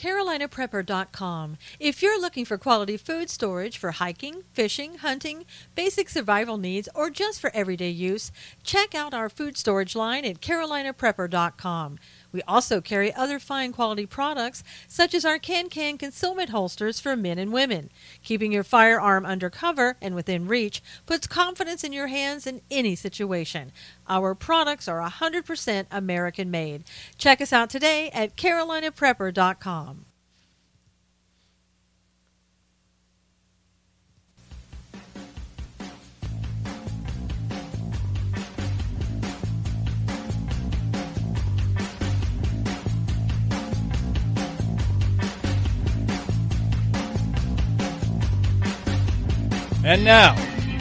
CarolinaPrepper.com. If you're looking for quality food storage for hiking, fishing, hunting, basic survival needs, or just for everyday use, check out our food storage line at CarolinaPrepper.com. We also carry other fine quality products such as our can-can concealment holsters for men and women. Keeping your firearm under cover and within reach puts confidence in your hands in any situation. Our products are 100% American made. Check us out today at CarolinaPrepper.com. And now,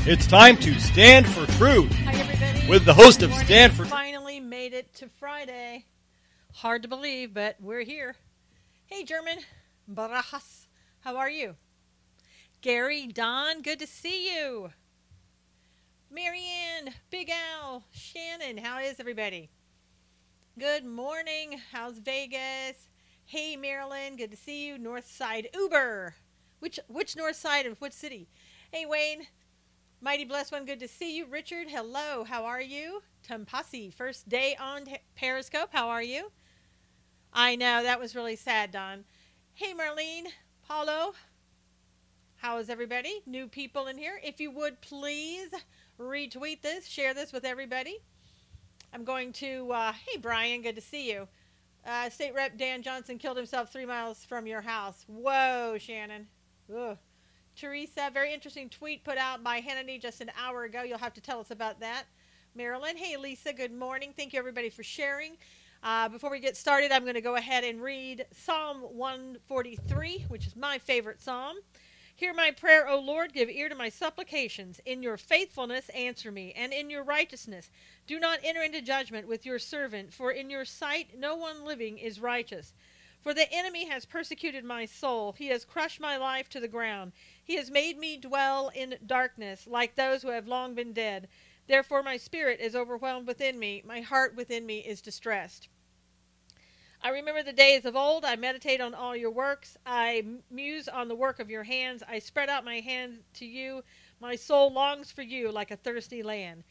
it's time to Stand for Truth. Hi, everybody. With the host of Stand for Truth. Finally made it to Friday. Hard to believe, but we're here. Hey, German. Barajas. How are you? Gary, Don, good to see you. Marianne, Big Al, Shannon, how is everybody? Good morning. How's Vegas? Hey, Maryland, good to see you. North Side Uber. Which north side of what city? Hey, Wayne. Mighty Blessed One, good to see you. Richard, hello. How are you? Tumpasi, first day on Periscope. How are you? I know, that was really sad, Don. Hey, Marlene, Paulo. How is everybody? New people in here. If you would, please retweet this. Share this with everybody. I'm going to, hey, Brian, good to see you. State Rep Dan Johnson killed himself 3 miles from your house. Whoa, Shannon. Ugh. Teresa, very interesting tweet put out by Hannity just an hour ago. You'll have to tell us about that. Marilyn, hey, Lisa, good morning. Thank you, everybody, for sharing. Before we get started, I'm going to go ahead and read Psalm 143, which is my favorite psalm. Hear my prayer, O Lord, give ear to my supplications. In your faithfulness answer me, and in your righteousness do not enter into judgment with your servant, for in your sight no one living is righteous. For the enemy has persecuted my soul. He has crushed my life to the ground. He has made me dwell in darkness, like those who have long been dead. Therefore my spirit is overwhelmed within me. My heart within me is distressed. I remember the days of old. I meditate on all your works. I muse on the work of your hands. I spread out my hand to you. My soul longs for you like a thirsty land.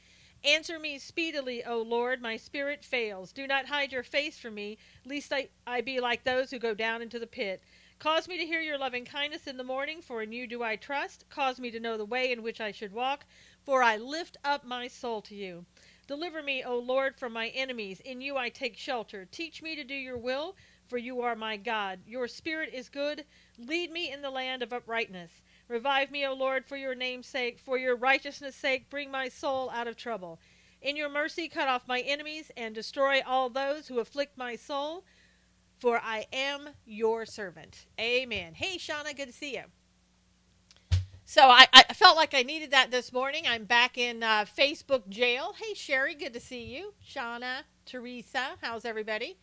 Answer me speedily, O Lord, my spirit fails. Do not hide your face from me, lest I be like those who go down into the pit. Cause me to hear your loving kindness in the morning, for in you do I trust. Cause me to know the way in which I should walk, for I lift up my soul to you. Deliver me, O Lord, from my enemies. In you I take shelter. Teach me to do your will, for you are my God. Your spirit is good. Lead me in the land of uprightness. Revive me, O Lord, for your name's sake. For your righteousness' sake, bring my soul out of trouble. In your mercy, cut off my enemies and destroy all those who afflict my soul, for I am your servant. Amen. Hey, Shauna, good to see you. So I felt like I needed that this morning. I'm back in Facebook jail. Hey, Sherry, good to see you. Shauna, Teresa, how's everybody?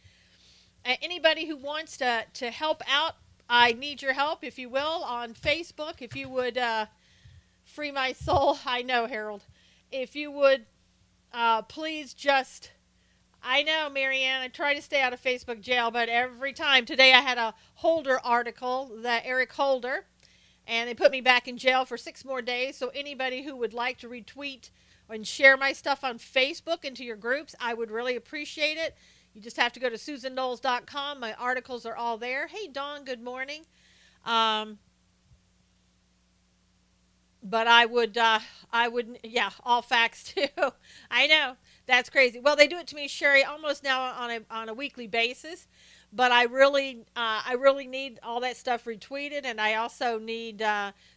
Anybody who wants to help out, I need your help, if you will, on Facebook. If you would free my soul. I know, Harold. If you would please just, I know, Marianne, I try to stay out of Facebook jail, but every time. Today I had a Holder article, the Eric Holder, and they put me back in jail for 6 more days. So anybody who would like to retweet and share my stuff on Facebook into your groups, I would really appreciate it. You just have to go to SusanKnowles.com. My articles are all there. Hey, Dawn, good morning. But I would, yeah, all facts too. I know, that's crazy. Well, they do it to me, Sherry, almost now on a weekly basis. But I really need all that stuff retweeted, and I also need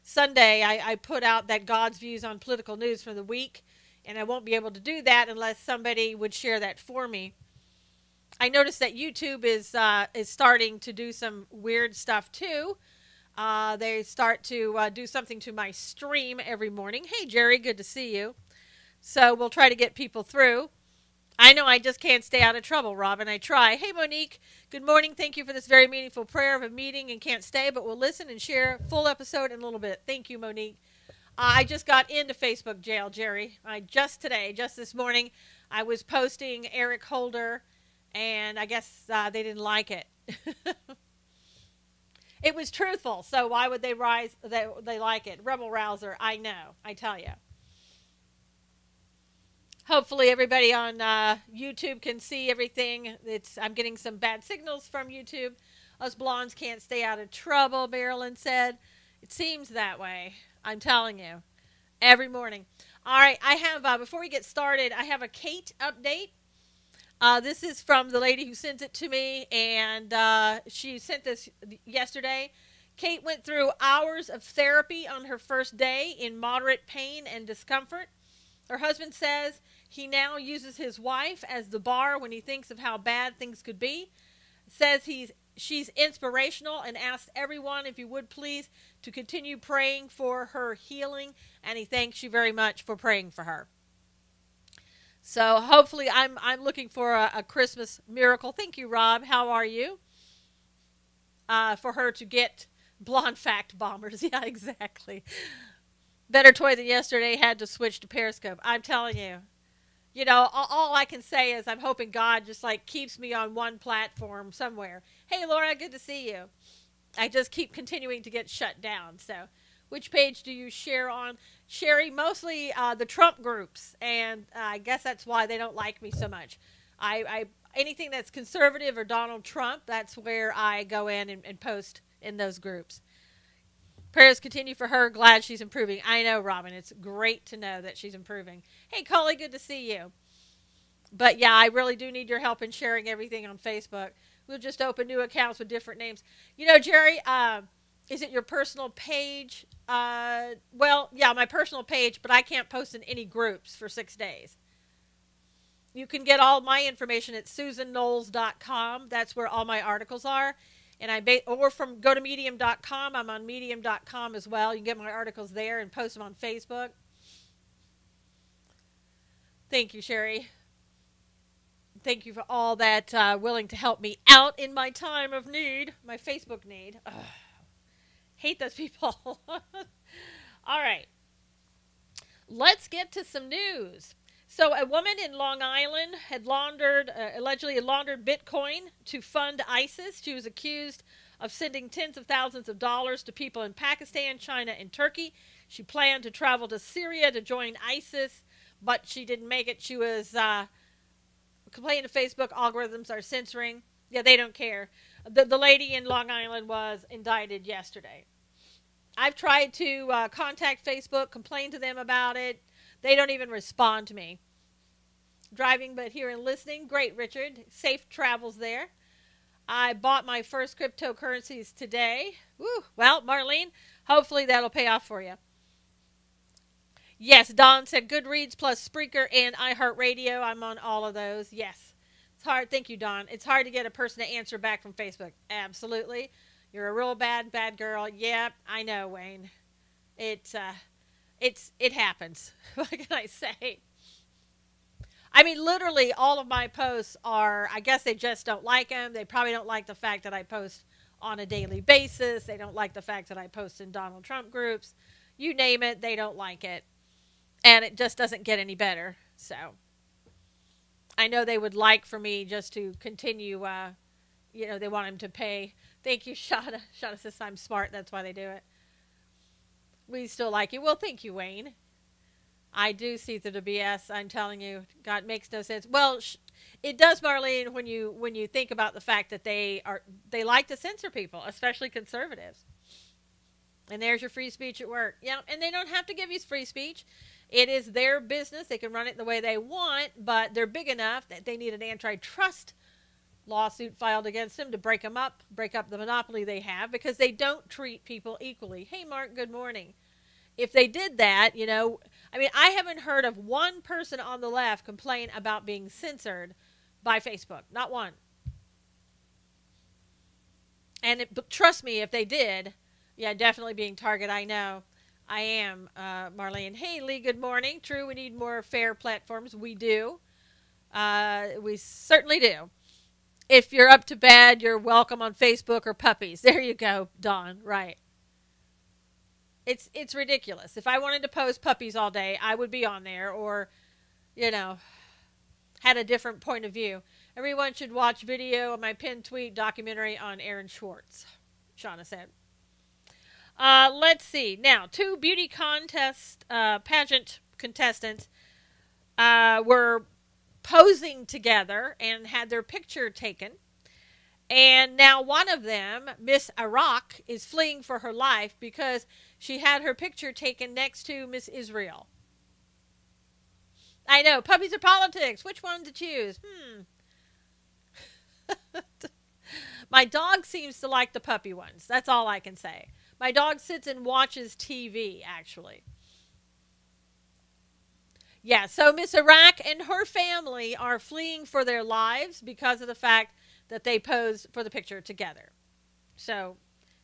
Sunday. I put out that God's views on political news for the week, and I won't be able to do that unless somebody would share that for me. I noticed that YouTube is starting to do some weird stuff too. They start to do something to my stream every morning. Hey, Jerry, good to see you. So we'll try to get people through. I know I just can't stay out of trouble, Robin. I try. Hey, Monique, good morning. Thank you for this very meaningful prayer of a meeting and can't stay, but we'll listen and share full episode in a little bit. Thank you, Monique. I just got into Facebook jail, Jerry. Just this morning, I was posting Eric Holder, and I guess they didn't like it. It was truthful, so why would they rise? They like it. Rebel rouser. I know. I tell you. Hopefully, everybody on YouTube can see everything. I'm getting some bad signals from YouTube. Us blondes can't stay out of trouble. Marilyn said, "It seems that way." I'm telling you, every morning. All right, I have before we get started, I have a Kate update. This is from the lady who sent it to me, and she sent this yesterday. Kate went through hours of therapy on her first day in moderate pain and discomfort. Her husband says he now uses his wife as the bar when he thinks of how bad things could be. Says she's inspirational and asks everyone if you would please to continue praying for her healing, and he thanks you very much for praying for her. So hopefully I'm looking for a Christmas miracle. Thank you, Rob. How are you? For her to get blonde fact bombers. Yeah, exactly. Better toy than yesterday, had to switch to Periscope. I'm telling you. You know, all I can say is I'm hoping God just like keeps me on one platform somewhere. Hey, Laura, good to see you. I just keep continuing to get shut down. So which page do you share on? Sherry, mostly the Trump groups, and I guess that's why they don't like me so much. I anything that's conservative or Donald Trump, that's where I go in and post in those groups. Prayers continue for her. Glad she's improving. I know, Robin. It's great to know that she's improving. Hey, Coley, good to see you. But yeah, I really do need your help in sharing everything on Facebook. We'll just open new accounts with different names. You know, Jerry, is it your personal page? Well, yeah, my personal page, but I can't post in any groups for 6 days. You can get all my information at susanknowles.com. That's where all my articles are. And or from go to medium.com. I'm on medium.com as well. You can get my articles there and post them on Facebook. Thank you, Sherry. Thank you for all that willing to help me out in my time of need, my Facebook need. Ugh. Hate those people. All right. Let's get to some news. So a woman in Long Island had allegedly laundered Bitcoin to fund ISIS. She was accused of sending tens of thousands of dollars to people in Pakistan, China, and Turkey. She planned to travel to Syria to join ISIS, but she didn't make it. She was complaining to Facebook, algorithms are censoring. Yeah, they don't care. The lady in Long Island was indicted yesterday. I've tried to contact Facebook, complain to them about it. They don't even respond to me. Driving but here and listening. Great, Richard. Safe travels there. I bought my first cryptocurrencies today. Woo. Well, Marlene, hopefully that'll pay off for you. Yes, Don said Goodreads plus Spreaker and iHeartRadio. I'm on all of those. Yes. It's hard. Thank you, Don. It's hard to get a person to answer back from Facebook. Absolutely. You're a real bad girl. Yep, I know, Wayne. It happens. What can I say? I mean, literally all of my posts are, I guess they just don't like them. They probably don't like the fact that I post on a daily basis. They don't like the fact that I post in Donald Trump groups. You name it, they don't like it. And it just doesn't get any better. So I know they would like for me just to continue, they want him to pay. Thank you, Shada. Shada says I'm smart. That's why they do it. We still like you. Well, thank you, Wayne. I do see through the BS. I'm telling you, God, makes no sense. Well, it does, Marlene, when you think about the fact that they like to censor people, especially conservatives. And there's your free speech at work. Yeah, and they don't have to give you free speech. It is their business. They can run it the way they want, but they're big enough that they need an antitrust lawsuit filed against them to break up the monopoly they have, because they don't treat people equally. Hey, Mark, good morning. If they did that, I haven't heard of one person on the left complain about being censored by Facebook. Not one. And trust me, if they did, yeah, definitely being target. I know. I am, Marlene. Hey, Lee, good morning. True, we need more fair platforms. We do. We certainly do. If you're up to bad, you're welcome on Facebook or puppies. There you go, Dawn. Right. It's ridiculous. If I wanted to post puppies all day, I would be on there, or, had a different point of view. Everyone should watch video of my pinned tweet documentary on Aaron Schwartz. Shauna said. Let's see. Now, two beauty contest pageant contestants were posing together and had their picture taken. And now one of them, Miss Iraq, is fleeing for her life because she had her picture taken next to Miss Israel. I know, puppies or politics. Which one to choose? My dog seems to like the puppy ones. That's all I can say. My dog sits and watches TV, actually. Yeah, so Miss Iraq and her family are fleeing for their lives because of the fact that they posed for the picture together. So,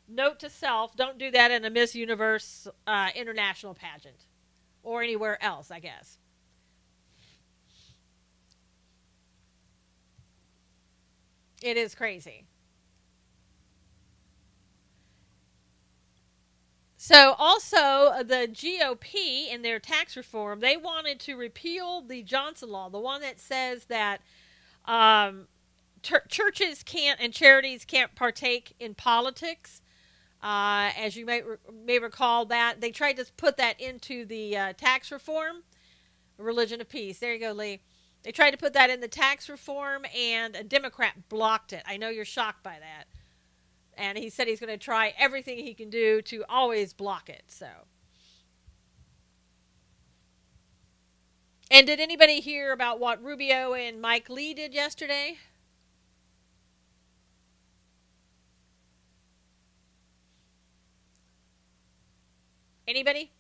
note to self, don't do that in a Miss Universe international pageant. Or anywhere else, I guess. It is crazy. So also the GOP in their tax reform, they wanted to repeal the Johnson Law, the one that says that churches can't and charities can't partake in politics. As you may recall that they tried to put that into the tax reform, religion of peace. There you go, Lee. They tried to put that in the tax reform, and a Democrat blocked it. I know you're shocked by that. And he said he's going to try everything he can do to always block it. So, and did anybody hear about what Rubio and Mike Lee did yesterday? Anybody?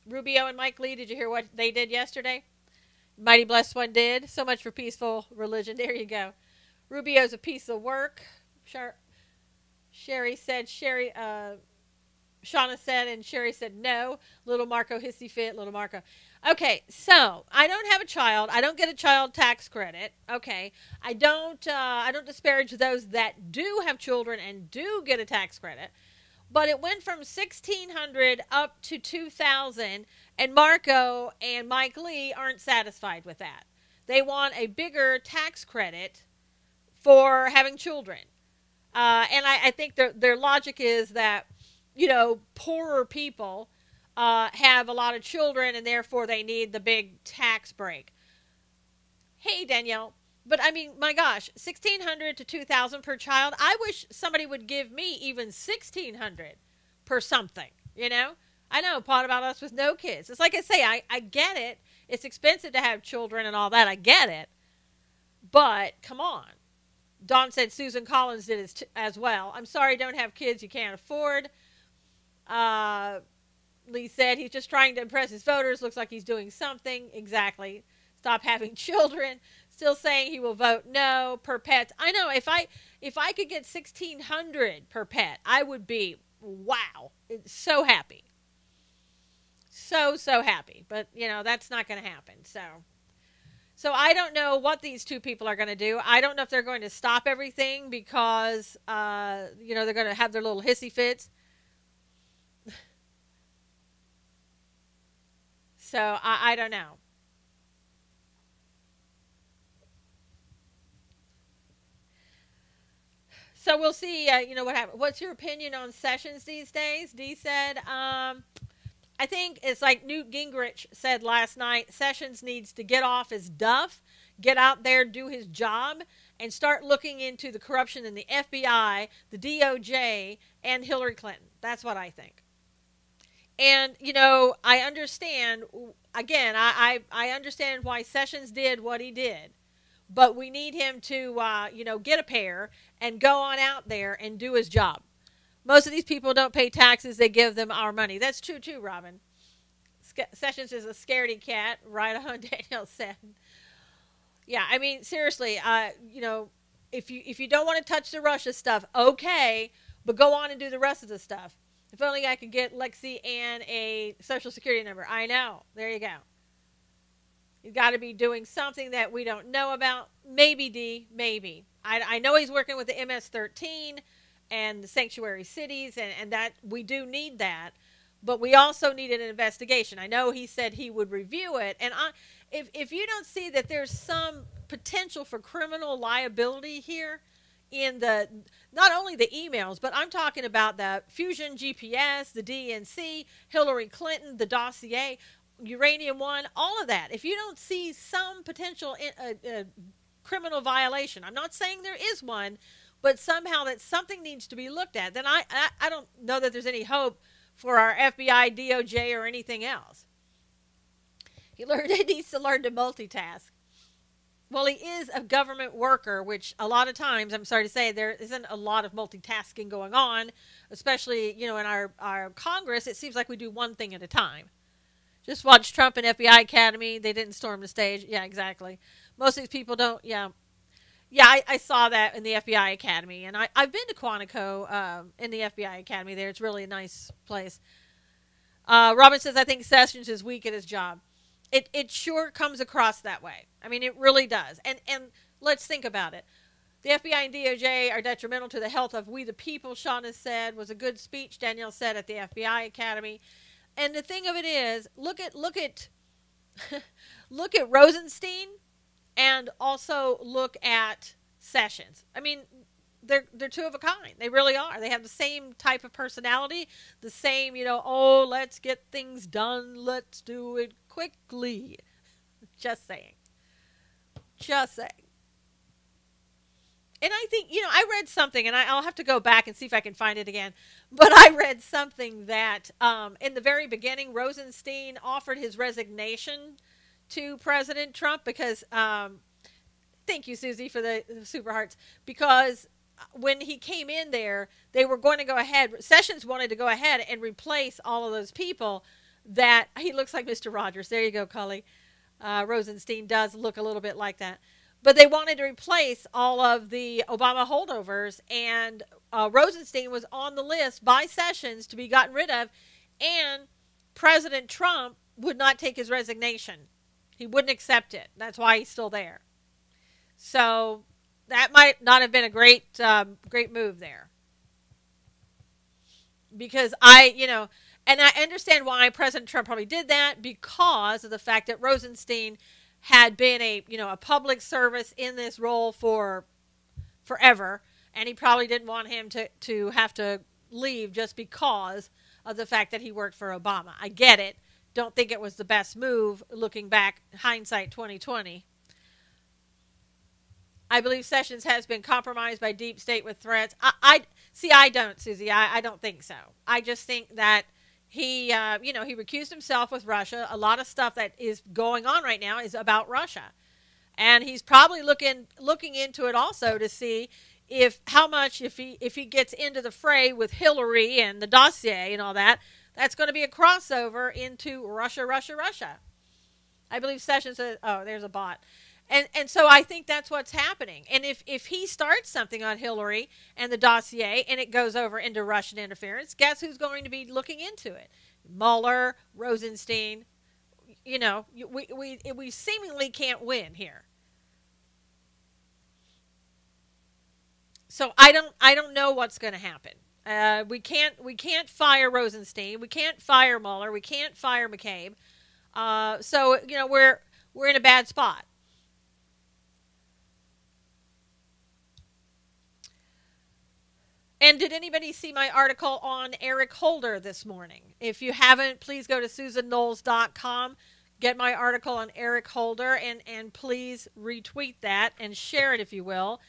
Rubio and Mike Lee, did you hear what they did yesterday? Mighty Blessed One did. So much for peaceful religion. There you go. Rubio's a piece of work. Sherry said, Shauna said, and Sherry said no. Little Marco hissy fit, little Marco. Okay, so I don't have a child. I don't get a child tax credit. Okay, I don't disparage those that do have children and do get a tax credit. But it went from $1,600 up to $2,000, and Marco and Mike Lee aren't satisfied with that. They want a bigger tax credit for having children. And I think their logic is that, poorer people have a lot of children and therefore they need the big tax break. Hey, Danielle. But I mean, my gosh, $1,600 to $2,000 per child. I wish somebody would give me even $1,600 per something, I know, part about us with no kids. It's like I say, I get it. It's expensive to have children and all that. I get it. But come on. Dawn said Susan Collins did as well. I'm sorry, don't have kids you can't afford. Lee said he's just trying to impress his voters. Looks like he's doing something. Exactly. Stop having children. Still saying he will vote no per pet. I know, if I could get $1,600 per pet, I would be, wow, so happy. So happy. But, that's not going to happen. So I don't know what these two people are going to do. I don't know if they're going to stop everything because, they're going to have their little hissy fits. So I don't know. So we'll see, what happens. What's your opinion on Sessions these days? Dee said, I think it's like Newt Gingrich said last night, Sessions needs to get off his duff, get out there, do his job, and start looking into the corruption in the FBI, the DOJ, and Hillary Clinton. That's what I think. And, I understand, again, I understand why Sessions did what he did. But we need him to, get a pair and go on out there and do his job. Most of these people don't pay taxes. They give them our money. That's true, too, Robin. Sessions is a scaredy cat, right on, Danielle said. Yeah, I mean, seriously, if you don't want to touch the Russia stuff, okay, but go on and do the rest of the stuff. If only I could get Lexi and a Social Security number. I know. There you go. He's got to be doing something that we don't know about. Maybe, D, maybe. I know he's working with the MS-13 and the sanctuary cities, and that we do need that. But we also need an investigation. I know he said he would review it. And if you don't see that there's some potential for criminal liability here, in the not only the emails, but I'm talking about the Fusion GPS, the DNC, Hillary Clinton, the dossier, Uranium One, all of that. If you don't see some potential criminal violation, I'm not saying there is one, but somehow that something needs to be looked at, then I don't know that there's any hope for our FBI, DOJ, or anything else. He needs to learn to multitask. Well, he is a government worker, which a lot of times, I'm sorry to say, there isn't a lot of multitasking going on, especially, in our Congress. It seems like we do one thing at a time. Just watch Trump and FBI Academy. They didn't storm the stage. Yeah, exactly. Most of these people don't, yeah. Yeah, I saw that in the FBI Academy, and I've been to Quantico in the FBI Academy there. It's really a nice place. Robin says, I think Sessions is weak at his job. It sure comes across that way. I mean, it really does. And let's think about it. The FBI and DOJ are detrimental to the health of we the people, Shauna said. Was a good speech, Danielle said, at the FBI Academy. And the thing of it is, look at look at Rosenstein and also look at Sessions. I mean, they're two of a kind. They really are. They have the same type of personality, the same, oh, let's get things done. Let's do it quickly. Just saying. Just saying. And I think, I read something, and I'll have to go back and see if I can find it again. But I read something that in the very beginning, Rosenstein offered his resignation to President Trump because, thank you, Susie, for the super hearts, because when he came in there, they were going to go ahead, Sessions wanted to go ahead and replace all of those people that, he looks like Mr. Rogers. There you go, Cully. Rosenstein does look a little bit like that. But they wanted to replace all of the Obama holdovers, and Rosenstein was on the list by Sessions to be gotten rid of, and President Trump would not take his resignation. He wouldn't accept it. That's why he's still there. So that might not have been a great move there. Because and I understand why President Trump probably did that, because of the fact that Rosenstein had been a public service in this role for forever, and he probably didn't want him to have to leave just because of the fact that he worked for Obama. I get it. Don't think it was the best move looking back, hindsight 2020. I believe Sessions has been compromised by deep state with threats. I don't, Susie. I don't think so. I just think that he recused himself with Russia. A lot of stuff that is going on right now is about Russia. And he's probably looking into it also to see if he gets into the fray with Hillary and the dossier and all that, that's going to be a crossover into Russia. I believe Sessions says, oh, there's a bot. And so I think that's what's happening. And if he starts something on Hillary and the dossier and it goes over into Russian interference, guess who's going to be looking into it? Mueller, Rosenstein. We seemingly can't win here. So I don't know what's going to happen. We can't fire Rosenstein. We can't fire Mueller. We can't fire McCabe. So we're in a bad spot. And did anybody see my article on Eric Holder this morning? If you haven't, please go to SusanKnowles.com, get my article on Eric Holder, and please retweet that and share it if you will.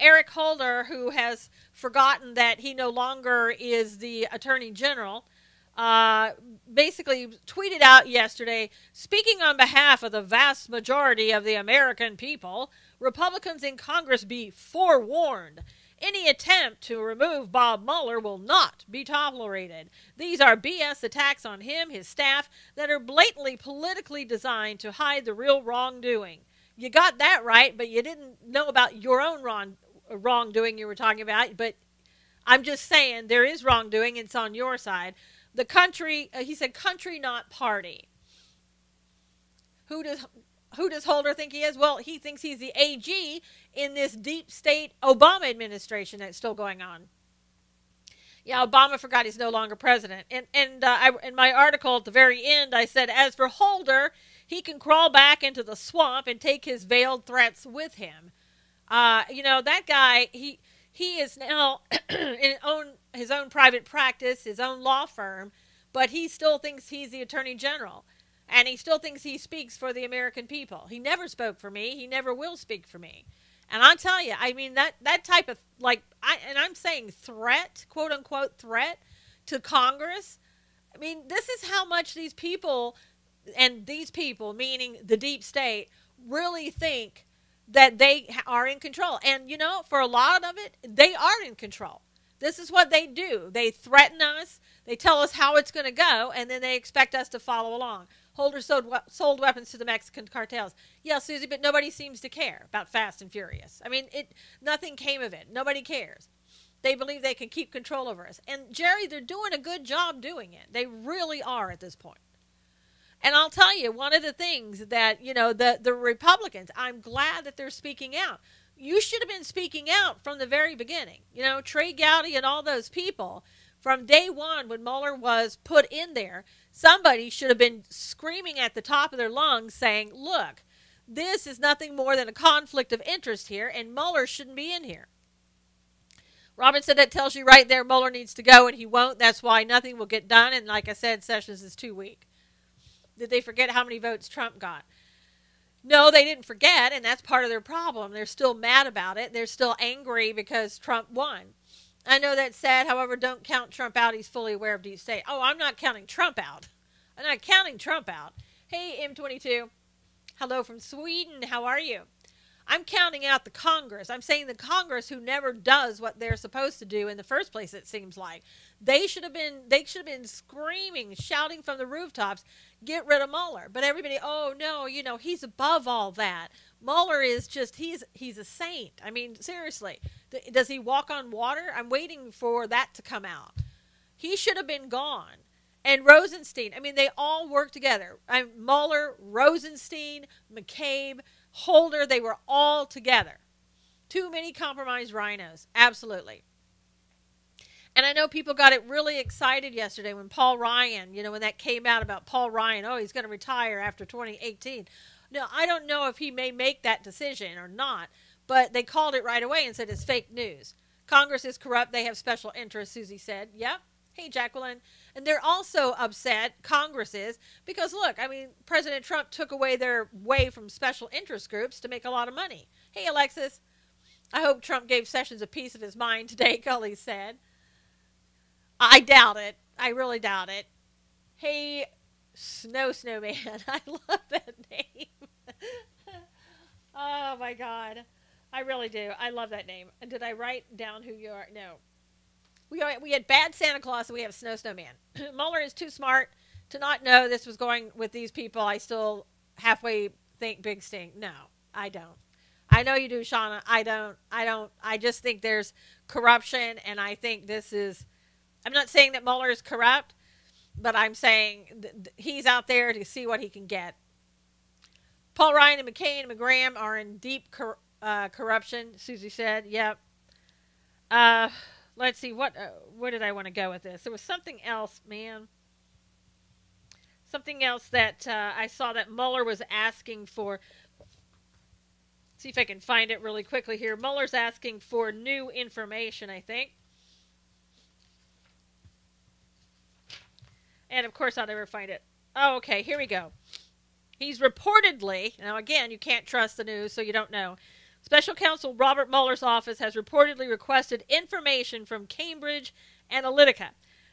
Eric Holder, who has forgotten that he no longer is the Attorney General, basically tweeted out yesterday, speaking on behalf of the vast majority of the American people, Republicans in Congress be forewarned. Any attempt to remove Bob Mueller will not be tolerated. These are BS attacks on him, his staff, that are blatantly politically designed to hide the real wrongdoing. You got that right, but you didn't know about your own wrongdoing you were talking about. But I'm just saying there is wrongdoing. It's on your side. The country, he said, country, not party. Who does Holder think he is? Well, he thinks he's the AG in this deep state Obama administration that's still going on. Yeah, Obama forgot he's no longer president. And in my article at the very end, I said, as for Holder, he can crawl back into the swamp and take his veiled threats with him. That guy, he is now his own private practice, his own law firm, but he still thinks he's the attorney general. And he still thinks he speaks for the American people. He never spoke for me. He never will speak for me. And I'll tell you, I mean, that type of, I'm saying threat, quote unquote threat to Congress. I mean, this is how much these people, meaning the deep state, really think that they are in control. And, for a lot of it, they are in control. This is what they do. They threaten us. They tell us how it's going to go, and then they expect us to follow along. Holder sold weapons to the Mexican cartels. Yeah, Susie, but nobody seems to care about Fast and Furious. I mean, nothing came of it. Nobody cares. They believe they can keep control over us. And, Jerry, they're doing a good job doing it. They really are at this point. And I'll tell you, one of the things that, the Republicans, I'm glad that they're speaking out. You should have been speaking out from the very beginning. Trey Gowdy and all those people, from day one when Mueller was put in there, somebody should have been screaming at the top of their lungs saying, look, this is nothing more than a conflict of interest here, and Mueller shouldn't be in here. Robin said that tells you right there Mueller needs to go, and he won't. That's why nothing will get done. And like I said, Sessions is too weak. Did they forget how many votes Trump got? No, they didn't forget, and that's part of their problem. They're still mad about it. They're still angry because Trump won. I know that's sad. However, don't count Trump out. He's fully aware of deep state. Oh, I'm not counting Trump out. I'm not counting Trump out. Hey, M22. Hello from Sweden. How are you? I'm counting out the Congress. I'm saying the Congress who never does what they're supposed to do in the first place, it seems like. They should have been screaming, shouting from the rooftops, get rid of Mueller. But everybody, oh no, he's above all that. Mueller is just, he's a saint. I mean, seriously. Does he walk on water? I'm waiting for that to come out. He should have been gone. And Rosenstein, I mean, they all work together. Mueller, Rosenstein, McCabe, Holder, they were all together. Too many compromised rhinos. Absolutely. And I know people got it really excited yesterday when Paul Ryan, when that came out about Paul Ryan, oh, he's going to retire after 2018. No, I don't know if he may make that decision or not, but they called it right away and said it's fake news. Congress is corrupt. They have special interests, Susie said. Yep. Hey, Jacqueline. And they're also upset, Congress is, because look, I mean, President Trump took away their way from special interest groups to make a lot of money. Hey, Alexis. I hope Trump gave Sessions a piece of his mind today, Cully said. I doubt it. I really doubt it. Hey, Snowman. I love that name. Oh, my God. I really do. I love that name. And did I write down who you are? No. We had bad Santa Claus and we have Snowman. Mueller is too smart to not know this was going with these people. I still halfway think big stink. No, I don't. I know you do, Shauna. I don't. I just think there's corruption, and I think this is, I'm not saying that Mueller is corrupt, but I'm saying he's out there to see what he can get. Paul Ryan and McCain and McGraham are in deep corruption, Susie said. Yep. Let's see, where did I want to go with this? There was something else, man. Something else that I saw that Mueller was asking for. See if I can find it really quickly here. Mueller's asking for new information, I think. And, of course, I'll never find it. Oh, okay, here we go. He's reportedly, now again, you can't trust the news, so you don't know. Special Counsel Robert Mueller's office has reportedly requested information from Cambridge Analytica,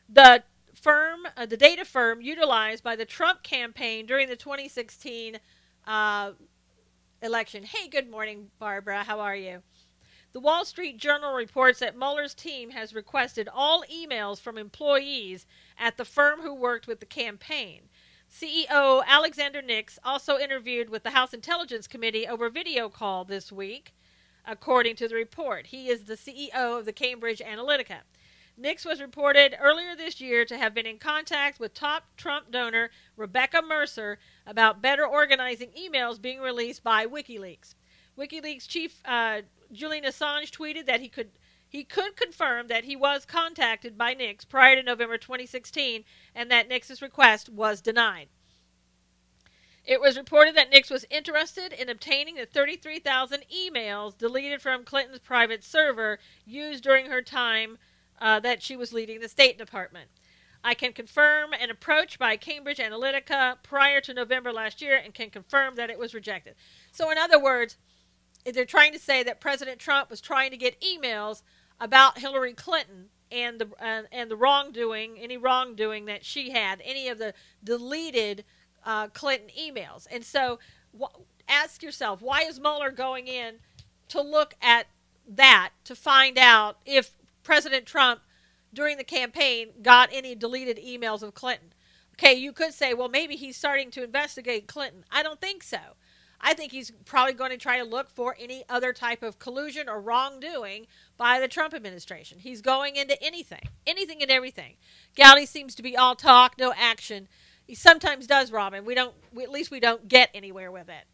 the firm, the data firm utilized by the Trump campaign during the 2016 election. Hey, good morning, Barbara. How are you? The Wall Street Journal reports that Mueller's team has requested all emails from employees at the firm who worked with the campaign. CEO Alexander Nix also interviewed with the House Intelligence Committee over video call this week, according to the report. He is the CEO of the Cambridge Analytica. Nix was reported earlier this year to have been in contact with top Trump donor Rebecca Mercer about better organizing emails being released by WikiLeaks. WikiLeaks chief Julian Assange tweeted that he could confirm that he was contacted by Nix prior to November 2016 and that Nix's request was denied. It was reported that Nix was interested in obtaining the 33,000 emails deleted from Clinton's private server used during her time that she was leading the State Department. I can confirm an approach by Cambridge Analytica prior to November last year and can confirm that it was rejected. So in other words, they're trying to say that President Trump was trying to get emails about Hillary Clinton and the wrongdoing, any wrongdoing that she had, any of the deleted Clinton emails. And so ask yourself, why is Mueller going in to look at that to find out if President Trump during the campaign got any deleted emails of Clinton? Okay, you could say, well, maybe he's starting to investigate Clinton. I don't think so. I think he's probably going to try to look for any other type of collusion or wrongdoing by the Trump administration. He's going into anything and everything. Gowdy seems to be all talk, no action. He sometimes does, Robin. At least we don't get anywhere with it.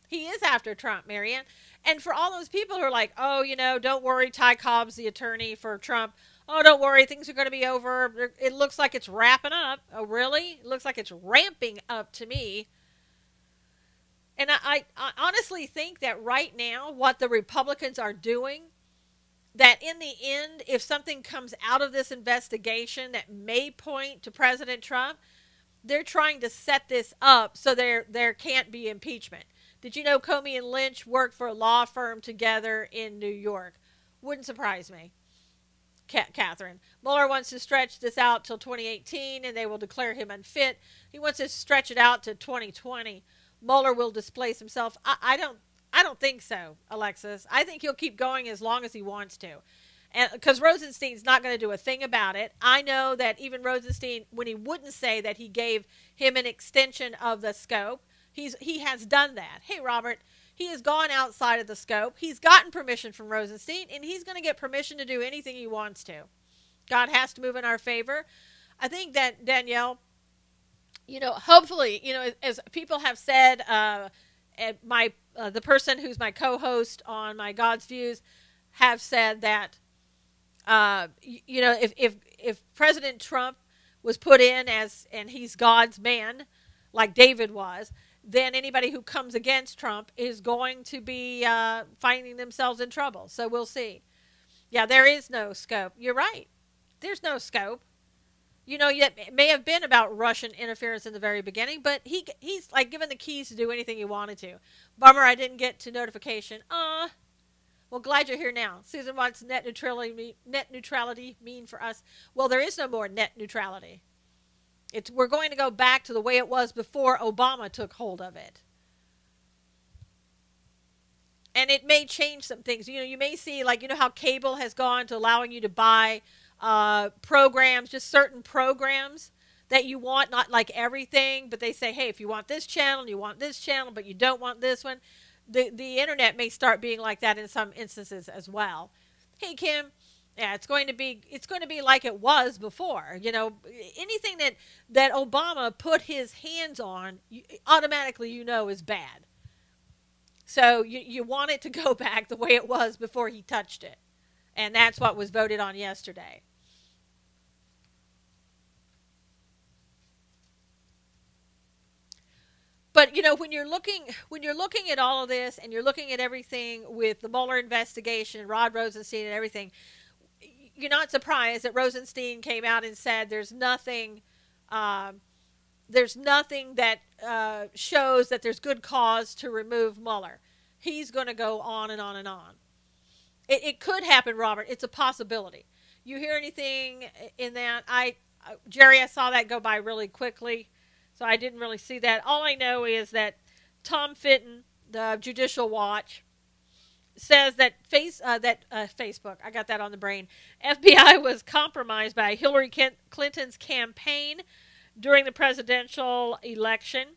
He is after Trump, Marianne. And for all those people who are like, oh, don't worry, Ty Cobb's the attorney for Trump. Oh, don't worry, things are going to be over. It looks like it's wrapping up. Oh, really? It looks like it's ramping up to me. And I honestly think that right now, what the Republicans are doing, that in the end, if something comes out of this investigation that may point to President Trump, they're trying to set this up so there can't be impeachment. Did you know Comey and Lynch worked for a law firm together in New York? Wouldn't surprise me. Catherine. Mueller wants to stretch this out till 2018 and they will declare him unfit. He wants to stretch it out to 2020. Mueller will displace himself. I don't think so, Alexis. I think he'll keep going as long as he wants to. And because Rosenstein's not going to do a thing about it. I know that even Rosenstein, when he wouldn't say that he gave him an extension of the scope, he has done that. Hey, Robert, he has gone outside of the scope. He's gotten permission from Rosenstein, and he's going to get permission to do anything he wants to. God has to move in our favor. I think that, Danielle, hopefully, as people have said, the person who's my co-host on my God's Views have said that, if President Trump was put in and he's God's man, like David was, then anybody who comes against Trump is going to be finding themselves in trouble. So we'll see. Yeah, there is no scope. You're right. There's no scope. It may have been about Russian interference in the very beginning, but he's like given the keys to do anything he wanted to. Bummer I didn't get to notification. Well, glad you're here now. Susan wants net neutrality mean for us. Well, there is no more net neutrality. We're going to go back to the way it was before Obama took hold of it. And it may change some things. You may see, how cable has gone to allowing you to buy programs, just certain programs that you want, not like everything, but they say, hey, if you want this channel, you want this channel, but you don't want this one. The internet may start being like that in some instances as well. Hey, Kim, yeah, it's going to be like it was before. Anything that Obama put his hands on, automatically is bad. So you want it to go back the way it was before he touched it. And that's what was voted on yesterday. But when you're looking at all of this and you're looking at everything with the Mueller investigation, Rod Rosenstein and everything, you're not surprised that Rosenstein came out and said there's nothing that shows that there's good cause to remove Mueller. He's going to go on and on and on. It could happen, Robert. It's a possibility. You hear anything in that? Jerry, I saw that go by really quickly, so I didn't really see that. All I know is that Tom Fitton, the Judicial Watch, says that Facebook, I got that on the brain, FBI was compromised by Hillary Clinton's campaign during the presidential election.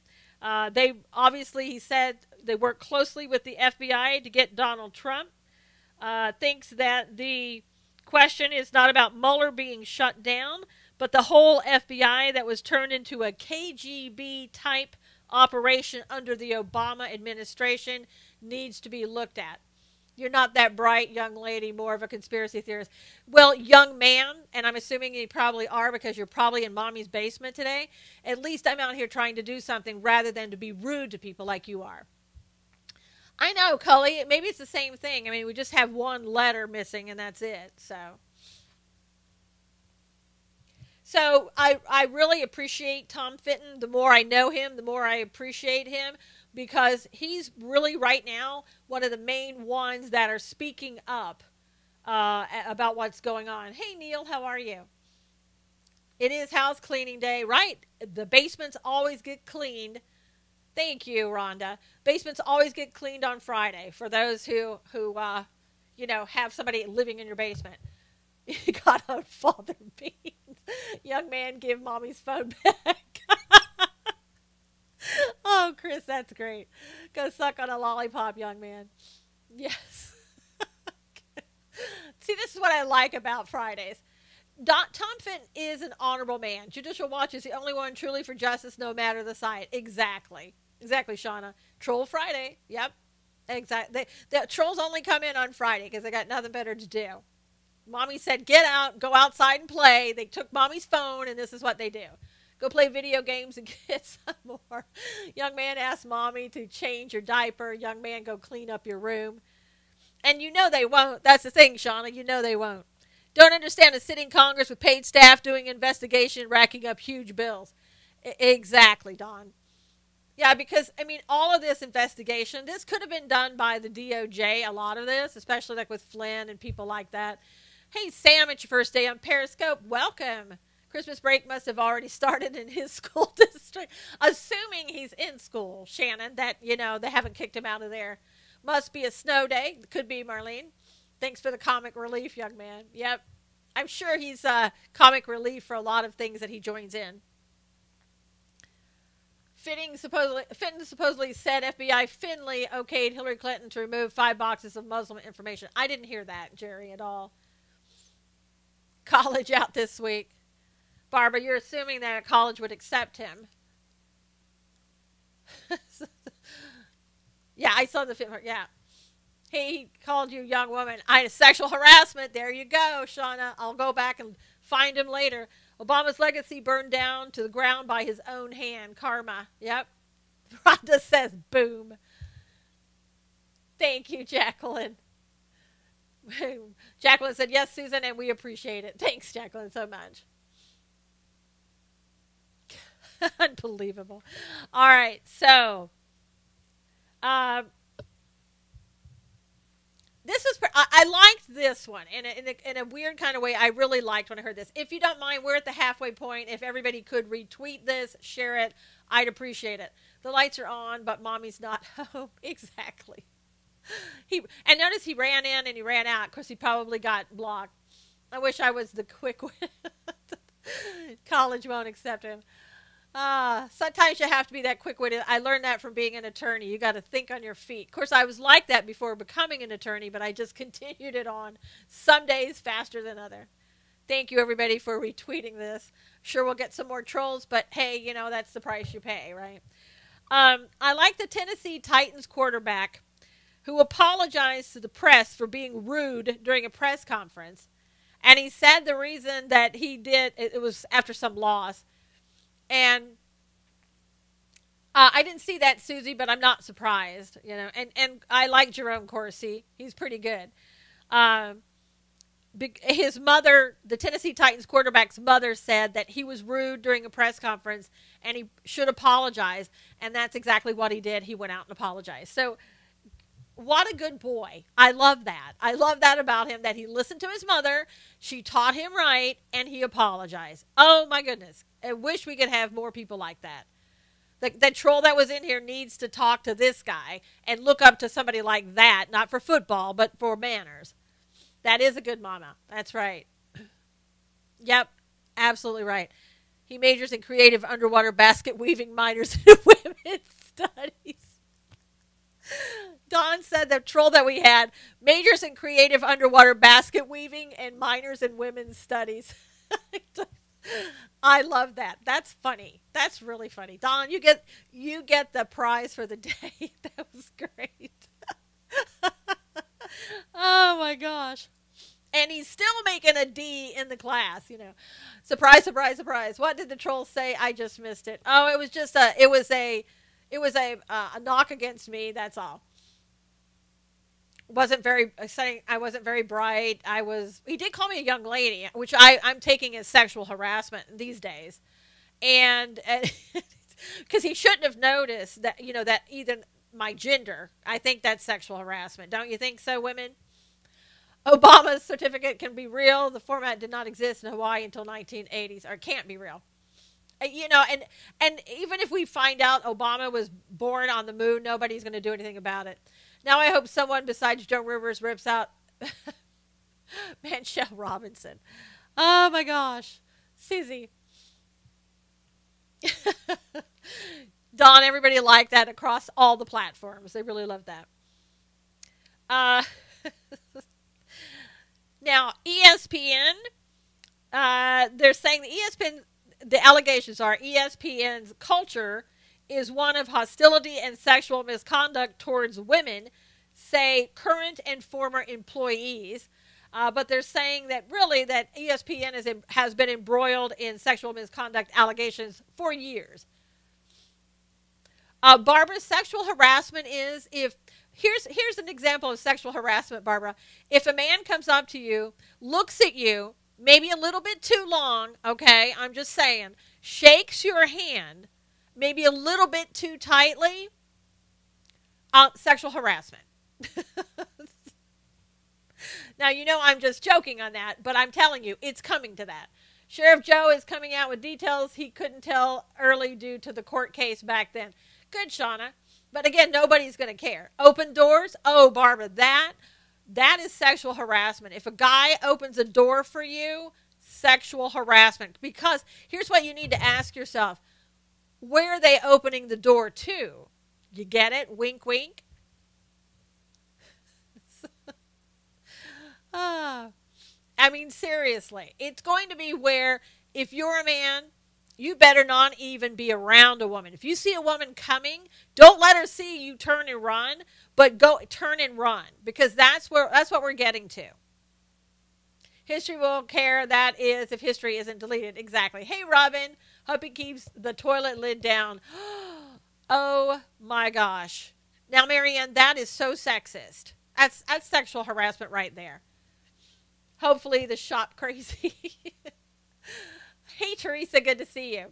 He said they worked closely with the FBI to get Donald Trump. Thinks that the question is not about Mueller being shut down, but the whole FBI that was turned into a KGB type operation under the Obama administration needs to be looked at. You're not that bright, young lady, more of a conspiracy theorist. Well, young man, and I'm assuming you probably are because you're probably in mommy's basement today. At least I'm out here trying to do something rather than to be rude to people like you are. I know, Cully. Maybe it's the same thing. I mean, we just have one letter missing, and that's it. So I really appreciate Tom Fitton. The more I know him, the more I appreciate him because he's really right now one of the main ones that are speaking up about what's going on. Hey, Neil, how are you? It is house cleaning day, right? The basements always get cleaned. Thank you, Rhonda. Basements always get cleaned on Friday for those who have somebody living in your basement. You got to father beans. Young man, give mommy's phone back. Oh, Chris, that's great. Go suck on a lollipop, young man. Yes. See, this is what I like about Fridays. Tom Fitton is an honorable man. Judicial Watch is the only one truly for justice, no matter the side. Exactly. Exactly, Shauna. Troll Friday. Yep. Exactly. The trolls only come in on Friday because they got nothing better to do. Mommy said, get out, go outside and play. They took mommy's phone, and this is what they do. Go play video games and get some more. Young man asked mommy to change your diaper. Young man, go clean up your room. And you know they won't. That's the thing, Shauna. You know they won't. Don't understand a sitting Congress with paid staff doing investigation, racking up huge bills. Exactly, Don. Yeah, because, I mean, all of this investigation, this could have been done by the DOJ, a lot of this, especially like with Flynn and people like that. Hey, Sam, it's your first day on Periscope. Welcome. Christmas break must have already started in his school district. Assuming he's in school, Shannon, that, they haven't kicked him out of there. Must be a snow day. Could be, Marlene. Thanks for the comic relief, young man. Yep. I'm sure he's comic relief for a lot of things that he joins in. Fitton supposedly said FBI Finley okayed Hillary Clinton to remove 5 boxes of Muslim information. I didn't hear that, Jerry, at all. College out this week. Barbara, you're assuming that a college would accept him. Yeah, I saw the film. Yeah. He called you young woman. Sexual harassment. There you go, Shauna. I'll go back and find him later. Obama's legacy burned down to the ground by his own hand. Karma. Yep. Rhonda says boom. Thank you, Jacqueline. Jacqueline said, yes, Susan, and we appreciate it. Thanks, Jacqueline, so much. Unbelievable. All right, so this is I liked this one in a weird kind of way. I really liked when I heard this. If you don't mind, we're at the halfway point. If everybody could retweet this, share it, I'd appreciate it. The lights are on, but mommy's not home. Exactly. And notice he ran in and he ran out. Of course, he probably got blocked. I wish I was the quick one. College won't accept him. Sometimes you have to be that quick-witted. I learned that from being an attorney. You got to think on your feet. Of course, I was like that before becoming an attorney, but I just continued it on. Some days faster than other. Thank you, everybody, for retweeting this. Sure, we'll get some more trolls, but hey, that's the price you pay, right? I like the Tennessee Titans quarterback who apologized to the press for being rude during a press conference. And he said the reason that he did, it was after some loss. And I didn't see that, Susie, but I'm not surprised, And I like Jerome Corsi. He's pretty good. His mother, the Tennessee Titans quarterback's mother, said that he was rude during a press conference and he should apologize. And that's exactly what he did. He went out and apologized. So what a good boy. I love that. I love that about him, that he listened to his mother. She taught him right, and he apologized. Oh, my goodness. I wish we could have more people like that. The troll that was in here needs to talk to this guy and look up to somebody like that, not for football, but for manners. That is a good mama. That's right. Yep, absolutely right. He majors in creative underwater basket weaving, minors in women's studies. Don said the troll that we had majors in creative underwater basket weaving and minors in women's studies. I love that. That's funny. That's really funny. Don, you get the prize for the day. That was great. Oh my gosh. And he's still making a D in the class, you know. Surprise, surprise, surprise. What did the troll say? I just missed it. Oh, it was just a knock against me. That's all. Wasn't very saying I wasn't very bright. He did call me a young lady, which I'm taking as sexual harassment these days. And because he shouldn't have noticed that, you know, that even my gender. I think that's sexual harassment. Don't you think so, women? Obama's certificate can be real. The format did not exist in Hawaii until 1980s, or can't be real. You know, and even if we find out Obama was born on the moon, nobody's going to do anything about it. Now I hope someone besides Joan Rivers rips out Manchelle Robinson. Oh my gosh. Susie. Don, everybody liked that across all the platforms. They really loved that. Now, ESPN, they're saying the allegations are ESPN's culture is one of hostility and sexual misconduct towards women, say current and former employees. But they're saying that really that ESPN has been embroiled in sexual misconduct allegations for years. Barbara, sexual harassment is here's an example of sexual harassment, Barbara. If a man comes up to you, looks at you, maybe a little bit too long, okay, I'm just saying, shakes your hand, maybe a little bit too tightly, sexual harassment. Now, you know I'm just joking on that, but I'm telling you, it's coming to that. Sheriff Joe is coming out with details he couldn't tell early due to the court case back then. Good, Shauna. But again, nobody's going to care. Open doors? Oh, Barbara, that is sexual harassment. If a guy opens a door for you, sexual harassment. Because here's what you need to ask yourself. Where are they opening the door to? You get it? Wink, wink. I mean, seriously. It's going to be where if you're a man, you better not even be around a woman. If you see a woman coming, don't let her see you turn and run, but go turn and run, because that's what we're getting to. History will care, that is, if history isn't deleted. Exactly. Hey, Robin, hope he keeps the toilet lid down. Oh my gosh. Now, Marianne, that is so sexist. That's sexual harassment right there. Hopefully the shop crazy. Hey, Teresa, good to see you.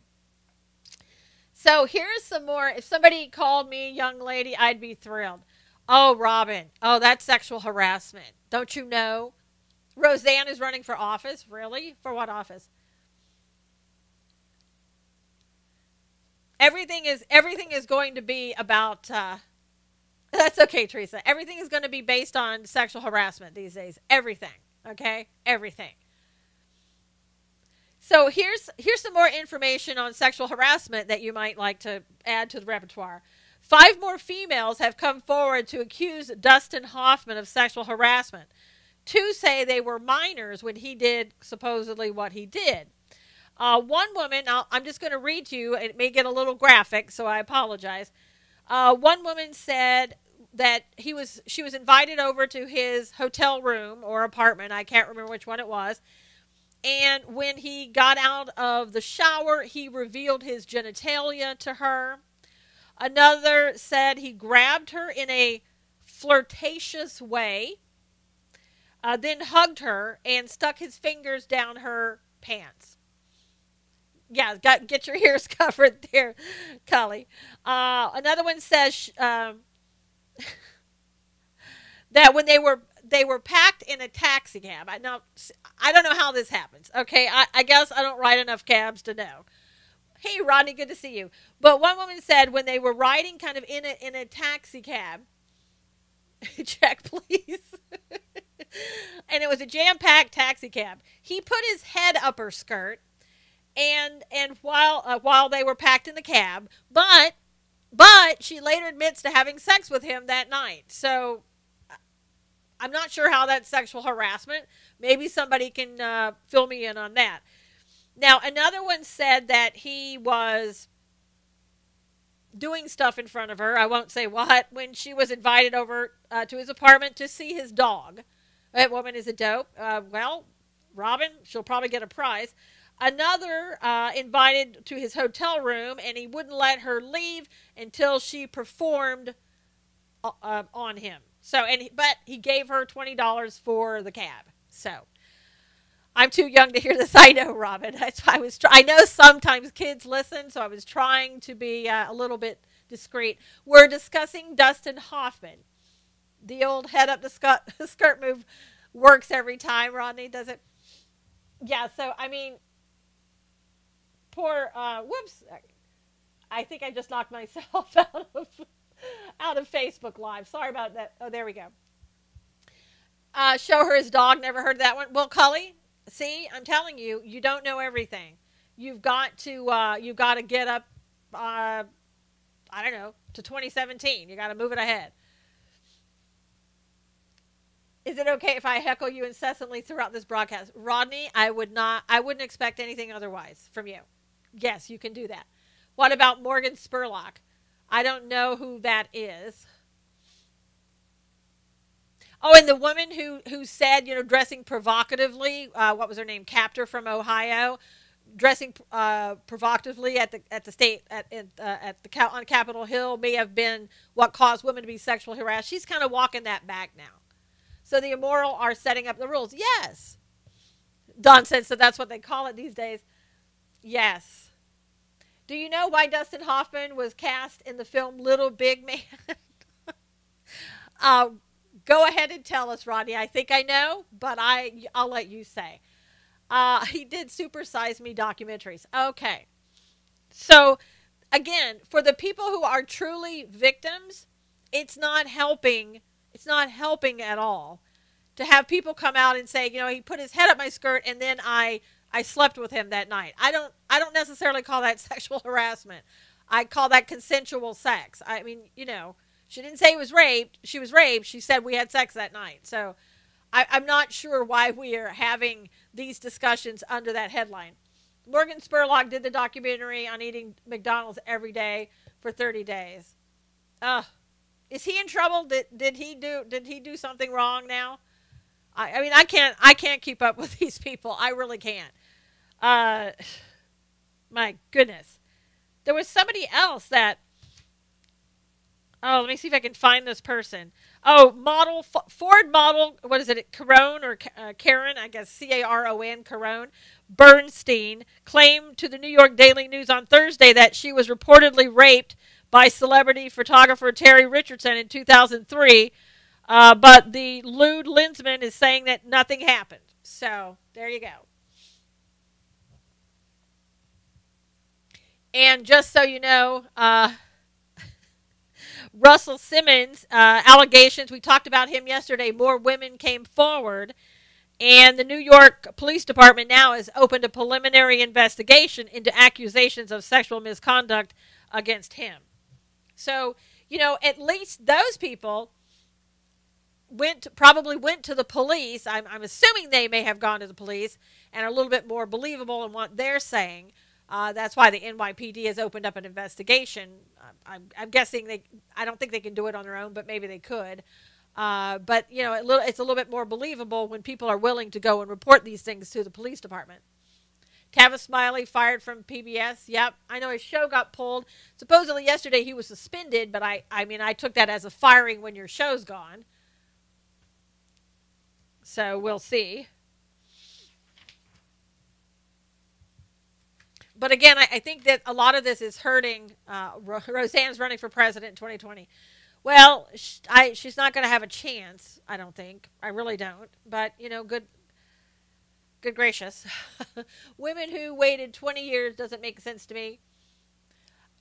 So here's some more. If somebody called me young lady, I'd be thrilled. Oh, Robin. Oh, that's sexual harassment. Don't you know? Roseanne is running for office. Really? For what office? Everything is going to be about, that's okay, Teresa. Everything is going to be based on sexual harassment these days. Everything. Okay? Everything. So here's some more information on sexual harassment that you might like to add to the repertoire. 5 more females have come forward to accuse Dustin Hoffman of sexual harassment. 2 say they were minors when he did supposedly what he did. One woman, I'm just going to read to you. It may get a little graphic, so I apologize. One woman said that she was invited over to his hotel room or apartment. I can't remember which one it was. And when he got out of the shower, he revealed his genitalia to her. Another said he grabbed her in a flirtatious way, then hugged her and stuck his fingers down her pants. Yeah, get your ears covered there, Cully. Another one says that when they were packed in a taxi cab. I don't know how this happens. Okay, I guess I don't ride enough cabs to know. Hey, Rodney, good to see you. But one woman said when they were riding kind of in a taxi cab, check please, and it was a jam-packed taxi cab. He put his head up her skirt, and while they were packed in the cab, but she later admits to having sex with him that night. So I'm not sure how that's sexual harassment. Maybe somebody can fill me in on that. Now, another one said that he was doing stuff in front of her, I won't say what, when she was invited over to his apartment to see his dog. That woman is a dope. Well, Robin, she'll probably get a prize. Another invited to his hotel room, and he wouldn't let her leave until she performed on him. So, but he gave her $20 for the cab. So, I'm too young to hear this. I know, Robin. That's why I know sometimes kids listen, so I was trying to be a little bit discreet. We're discussing Dustin Hoffman. The old head up the skirt move works every time, Rodney, does it? Yeah, so, I mean, poor, whoops. I think I just knocked myself out of Facebook Live. Sorry about that. Oh, there we go. Show her his dog. Never heard that one. Well, Cully, see, I'm telling you, you don't know everything. You've got to get up, I don't know, to 2017. You got to move it ahead. Is it okay if I heckle you incessantly throughout this broadcast? Rodney, I wouldn't expect anything otherwise from you. Yes, you can do that. What about Morgan Spurlock? I don't know who that is. Oh, and the woman who said, dressing provocatively, what was her name? Captor from Ohio, dressing provocatively on Capitol Hill may have been what caused women to be sexually harassed. She's kind of walking that back now. So the immoral are setting up the rules. Yes. Don said, so that's what they call it these days. Yes. Do you know why Dustin Hoffman was cast in the film Little Big Man? Go ahead and tell us, Rodney. I think I know, but I'll let you say. He did Super Size Me documentaries. Okay. So, again, for the people who are truly victims, it's not helping. It's not helping at all to have people come out and say, he put his head up my skirt and then I slept with him that night. I don't necessarily call that sexual harassment. I call that consensual sex. I mean, she didn't say he was raped. She was raped. She said we had sex that night. So I'm not sure why we are having these discussions under that headline. Morgan Spurlock did the documentary on eating McDonald's every day for 30 days. Is he in trouble? Did he do something wrong now? I mean, I can't keep up with these people. I really can't. My goodness. There was somebody else that, let me see if I can find this person. Ford model, what is it, Caron or Karen, I guess Caron, Caron Bernstein, claimed to the New York Daily News on Thursday that she was reportedly raped by celebrity photographer Terry Richardson in 2003, but the lewd Linsman is saying that nothing happened. So, there you go. And just so you know, Russell Simmons, allegations, we talked about him yesterday, more women came forward, and the New York Police Department now has opened a preliminary investigation into accusations of sexual misconduct against him. So, at least those people probably went to the police. I'm assuming they may have gone to the police and are a little bit more believable in what they're saying. That's why the NYPD has opened up an investigation. I'm guessing I don't think they can do it on their own, but maybe they could. But, it's a little bit more believable when people are willing to go and report these things to the police department. Tavis Smiley fired from PBS. Yep, I know his show got pulled. Supposedly yesterday he was suspended, but I took that as a firing when your show's gone. So we'll see. But again, I think that a lot of this is hurting. Roseanne's running for president in 2020. Well, she's not going to have a chance, I don't think. I really don't. But, good gracious. Women who waited 20 years doesn't make sense to me.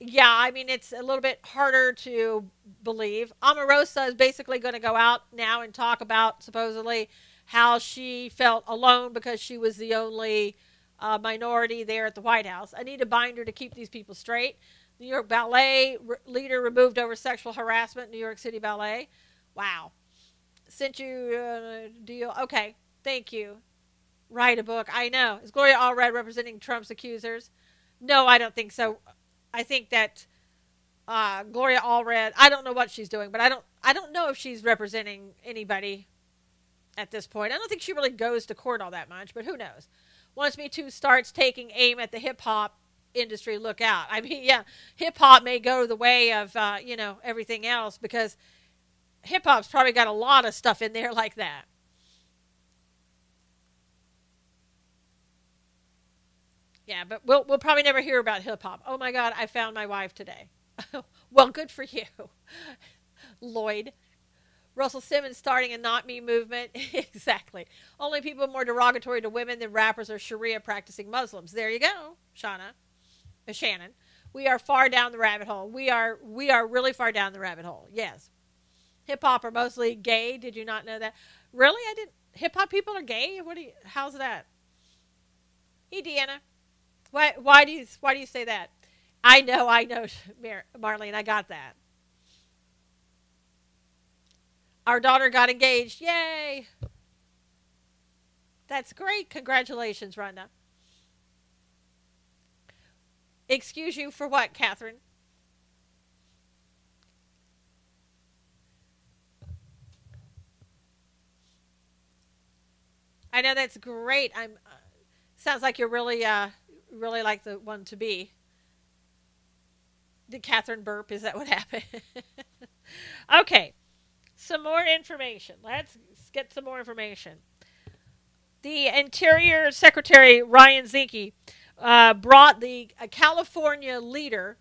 Yeah, I mean, it's a little bit harder to believe. Omarosa is basically going to go out now and talk about, supposedly, how she felt alone because she was the only minority there at the White House. I need a binder to keep these people straight. New York Ballet leader removed over sexual harassment. New York City Ballet. Wow. Sent you a deal. Okay, thank you. Write a book. I know. Is Gloria Allred representing Trump's accusers? No, I don't think so. I think that Gloria Allred, I don't know what she's doing, but I don't know if she's representing anybody. at this point. I don't think she really goes to court all that much, but who knows? Once Me Too starts taking aim at the hip hop industry, look out. I mean, yeah, hip hop may go the way of, everything else, because hip hop's probably got a lot of stuff in there like that. Yeah, but we'll probably never hear about hip hop. Oh my God, I found my wife today. Well, good for you, Lloyd. Russell Simmons starting a Not Me movement. Exactly. Only people more derogatory to women than rappers are Sharia practicing Muslims. There you go, Shannon. We are far down the rabbit hole. We are really far down the rabbit hole. Yes. Hip hop are mostly gay. Did you not know that? Really? I didn't. Hip hop people are gay? How's that? Hey, Deanna. Why do you say that? I know, Marlene. I got that. Our daughter got engaged. Yay! That's great. Congratulations, Rhonda. Excuse you for what, Catherine? I know that's great. Sounds like you're really like the one to be. Did Catherine burp? Is that what happened? Okay. Some more information. Let's get some more information. The Interior Secretary, Ryan Zinke, brought the California leader.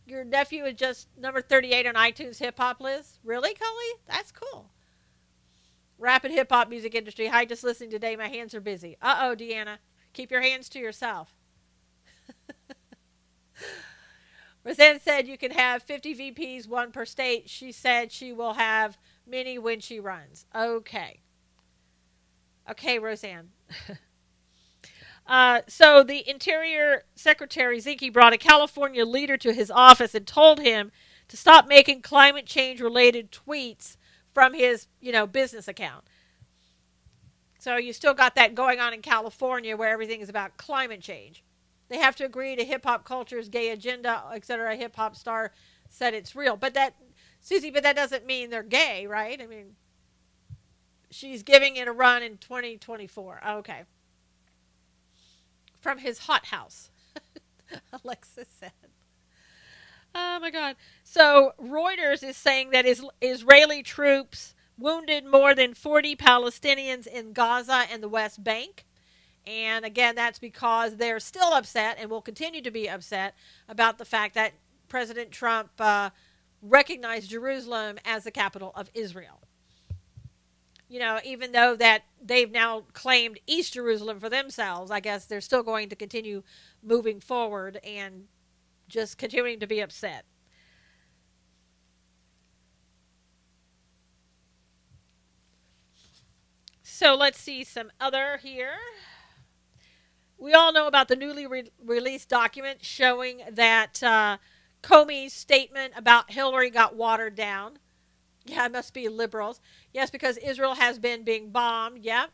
Your nephew is just number 38 on iTunes hip hop list. Really, Cully? That's cool. Rapid hip hop music industry. Hi, just listening today. My hands are busy. Uh-oh, Deanna. Keep your hands to yourself. Roseanne said you can have 50 VPs, one per state. She said she will have many when she runs. Okay. Okay, Roseanne. So the Interior Secretary, Zinke, brought a California leader to his office and told him to stop making climate change-related tweets from his, business account. So you still got that going on in California where everything is about climate change. They have to agree to hip-hop culture's gay agenda, etc. A hip-hop star said it's real. But Susie, that doesn't mean they're gay, right? I mean, she's giving it a run in 2024. Okay. From his hothouse, Alexis said. Oh, my God. So Reuters is saying that Israeli troops wounded more than 40 Palestinians in Gaza and the West Bank. And again, that's because they're still upset and will continue to be upset about the fact that President Trump recognized Jerusalem as the capital of Israel. Even though that they've now claimed East Jerusalem for themselves, I guess they're still going to continue moving forward and just continuing to be upset. So let's see some other here. We all know about the newly released document showing that Comey's statement about Hillary got watered down. Yeah, it must be liberals. Yes, because Israel has been being bombed. Yep.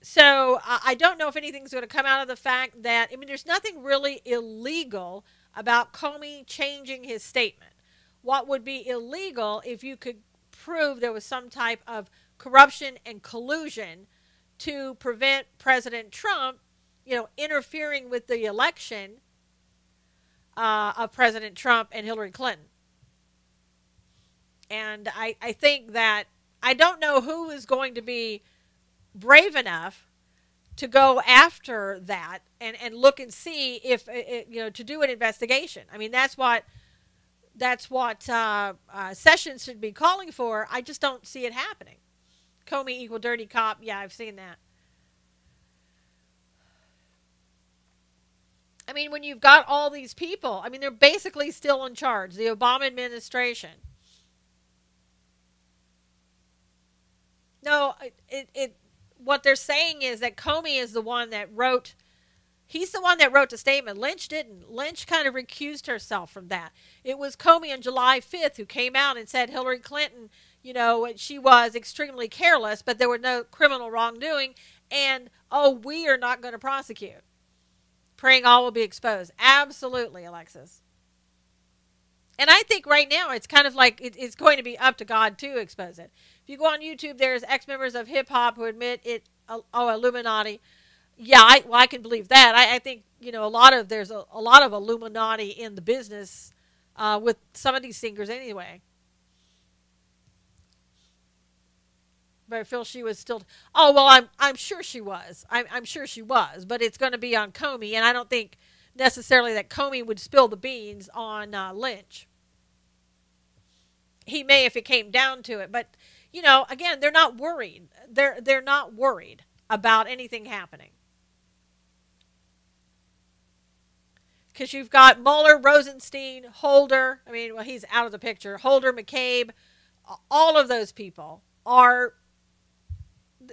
So I don't know if anything's going to come out of the fact that, there's nothing really illegal about Comey changing his statement. What would be illegal if you could prove there was some type of corruption and collusion to prevent President Trump, interfering with the election of President Trump and Hillary Clinton. And I think that I don't know who is going to be brave enough to go after that and look and see if, to do an investigation. That's what Sessions should be calling for. I just don't see it happening. Comey equal dirty cop. Yeah, I've seen that. When you've got all these people, they're basically still in charge. The Obama administration. No, what they're saying is that Comey is the one that wrote. He's the one that wrote the statement. Lynch didn't. Lynch kind of recused herself from that. It was Comey on July 5th who came out and said Hillary Clinton, she was extremely careless, but there was no criminal wrongdoing. And, we are not going to prosecute. Praying all will be exposed. Absolutely, Alexis. And I think right now it's kind of like it's going to be up to God to expose it. If you go on YouTube, there's ex-members of hip-hop who admit it, Illuminati. Yeah, I can believe that. I think, there's a lot of Illuminati in the business with some of these singers anyway. But I feel she was still. Oh well, I'm sure she was. I'm sure she was. But it's going to be on Comey, and I don't think necessarily that Comey would spill the beans on Lynch. He may if it came down to it, but again, they're not worried. They're not worried about anything happening because you've got Mueller, Rosenstein, Holder. I mean, well, he's out of the picture. Holder, McCabe, all of those people are.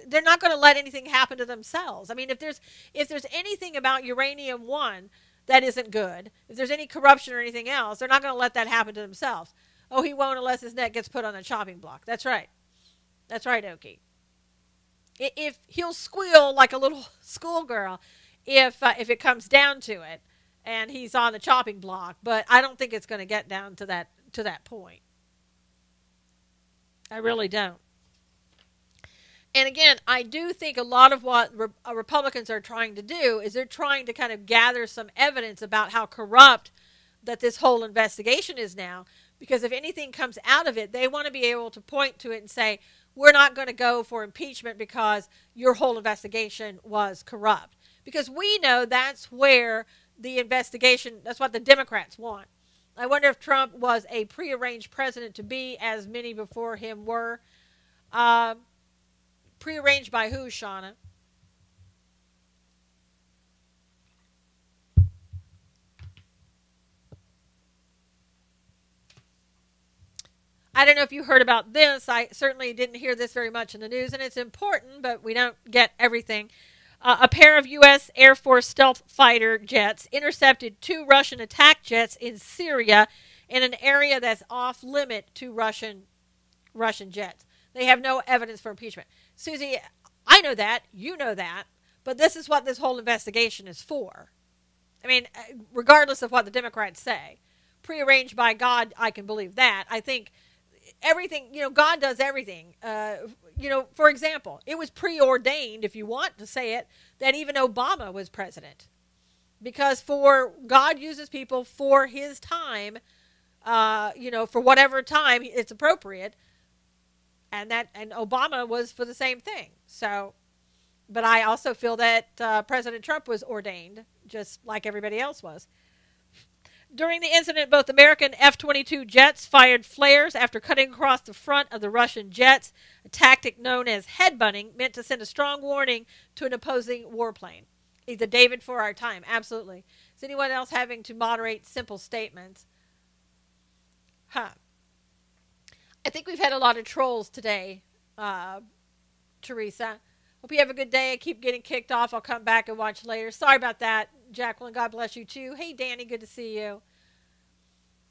They're not going to let anything happen to themselves. I mean, if there's anything about Uranium One that isn't good, if there's any corruption or anything else, they're not going to let that happen to themselves. Oh, he won't unless his neck gets put on a chopping block. That's right. That's right, Okie. If he'll squeal like a little schoolgirl if it comes down to it and he's on the chopping block, but I don't think it's going to get down to that point. I really don't. And again, I do think a lot of what Republicans are trying to do is they're trying to kind of gather some evidence about how corrupt that this whole investigation is now. Because if anything comes out of it, they want to be able to point to it and say, we're not going to go for impeachment because your whole investigation was corrupt. Because we know that's where the investigation, that's what the Democrats want. I wonder if Trump was a prearranged president to be, as many before him were. Prearranged by who, Shauna? I don't know if you heard about this. I certainly didn't hear this very much in the news, and it's important, but we don't get everything. A pair of U.S. Air Force stealth fighter jets intercepted 2 Russian attack jets in Syria in an area that's off limit to Russian jets. They have no evidence for impeachment. Susie, I know that. You know that. But this is what this whole investigation is for. I mean, regardless of what the Democrats say. Prearranged by God, I can believe that. I think everything, God does everything. For example, it was preordained, if you want to say it, that even Obama was president. Because God uses people for his time, for whatever time it's appropriate. And Obama was for the same thing. So, but I also feel that President Trump was ordained, just like everybody else was. During the incident, both American F-22 jets fired flares after cutting across the front of the Russian jets, a tactic known as headbutting, meant to send a strong warning to an opposing warplane. He's a David for our time, absolutely. Is anyone else having to moderate simple statements? I think we've had a lot of trolls today, Teresa. Hope you have a good day. I keep getting kicked off. I'll come back and watch later. Sorry about that, Jacqueline. God bless you, too. Hey, Danny, good to see you.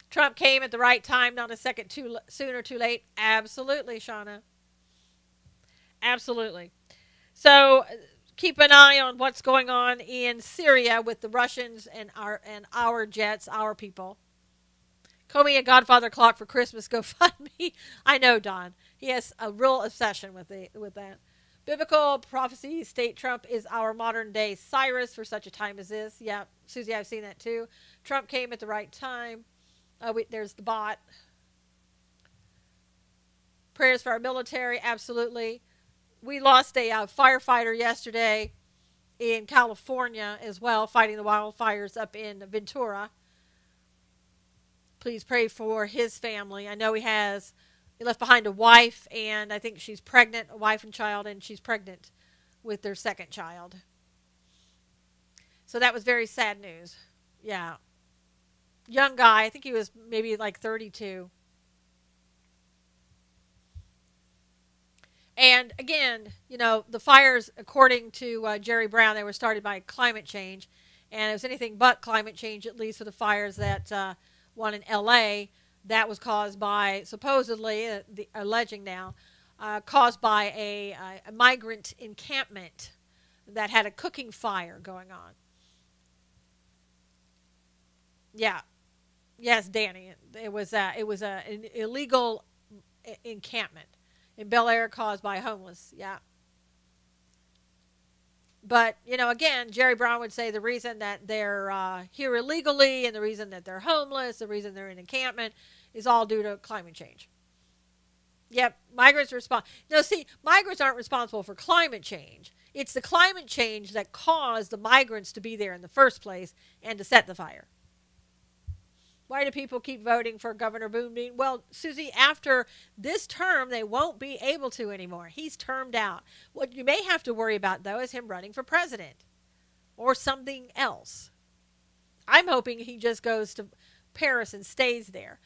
Trump came at the right time, not a second too soon or too late. Absolutely, Shauna. Absolutely. So keep an eye on what's going on in Syria with the Russians and our jets, our people. Comey a Godfather clock for Christmas. Go fund me. I know, Don. He has a real obsession with that. Biblical prophecies state Trump is our modern day Cyrus for such a time as this. Yeah, Susie, I've seen that too. Trump came at the right time. There's the bot. Prayers for our military. Absolutely. We lost a firefighter yesterday in California as well, fighting the wildfires up in Ventura. Please pray for his family. I know he left behind a wife, and I think she's pregnant, a wife and child, and she's pregnant with their second child. So that was very sad news. Yeah. Young guy. I think he was maybe like 32. And again, the fires, according to Jerry Brown, they were started by climate change. And it was anything but climate change, at least for the fires that one in L.A., that was caused by, supposedly, alleging now, caused by a migrant encampment that had a cooking fire going on. Yeah. Yes, Danny. It was an illegal encampment in Bel Air caused by homeless. Yeah. But, again, Jerry Brown would say the reason that they're here illegally and the reason that they're homeless, the reason they're in encampment is all due to climate change. Yep, migrants respond. No, see, migrants aren't responsible for climate change. It's the climate change that caused the migrants to be there in the first place and to set the fire. Why do people keep voting for Governor Boone? Well, Susie, after this term, they won't be able to anymore. He's termed out. What you may have to worry about, though, is him running for president or something else. I'm hoping he just goes to Paris and stays there.